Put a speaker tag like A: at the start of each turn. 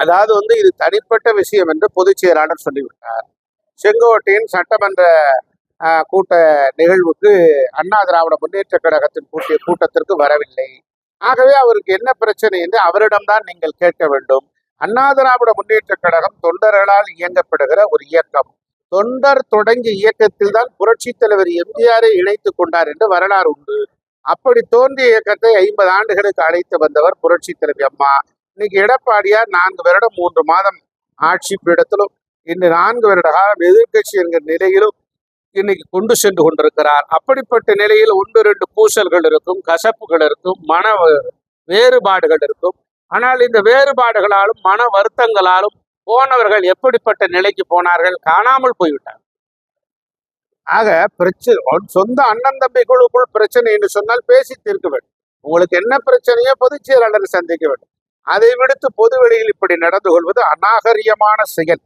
A: அதாவது இது தனிப்பட்ட விஷயம் என்று பொதுச் செயலாளர் சொல்லிவிட்டார். செங்கோட்டையின் சட்டமன்ற கூட்ட நிகழ்வுக்கு அண்ணா திராவிட முன்னேற்ற கழகத்தின் கூட்டத்திற்கு வரவில்லை. ஆகவே அவருக்கு என்ன பிரச்சனை என்று அவரிடம்தான் நீங்கள் கேட்க வேண்டும். அண்ணா திராவிட முன்னேற்ற கழகம் தொண்டர்களால் இயங்கப்படுகிற ஒரு இயக்கம். தொண்டர் தொடங்கிய இயக்கத்தில் தான் புரட்சி தலைவர் எம்ஜிஆரை இணைத்துக் கொண்டார் என்று வரலாறு உண்டு. அப்படி தோன்றிய இயக்கத்தை 50 ஆண்டுகளுக்கு அழைத்து வந்தவர் புரட்சி தலைவி அம்மா. இன்னைக்கு எடப்பாடியார் 4 வருடம் 3 மாதம் ஆட்சி பீடத்திலும் இன்று 4 வருட காலம் எதிர்கட்சி என்கிற நிலையிலும் இன்னைக்கு கொண்டு சென்று கொண்டிருக்கிறார். அப்படிப்பட்ட நிலையில் 1-2 பூசல்கள் இருக்கும், கசப்புகள் இருக்கும், மன வேறுபாடுகள் இருக்கும். ஆனால் இந்த வேறுபாடுகளாலும் மன வருத்தங்களாலும் போனவர்கள் எப்படிப்பட்ட நிலைக்கு போனார்கள்? காணாமல் போய்விட்டார். ஆக பிரச்சனை சொந்த அண்ணன் தம்பிகளுக்குள் பிரச்சனை என்று சொன்னால் பேசி தீர்க்க வேண்டும். உங்களுக்கு என்ன பிரச்சனையோ பொதுச் செயலாளரை சந்திக்க வேண்டும். அதை விடுத்து பொது வெளியில் இப்படி நடந்து கொள்வது அநாகரிகமான செயல்.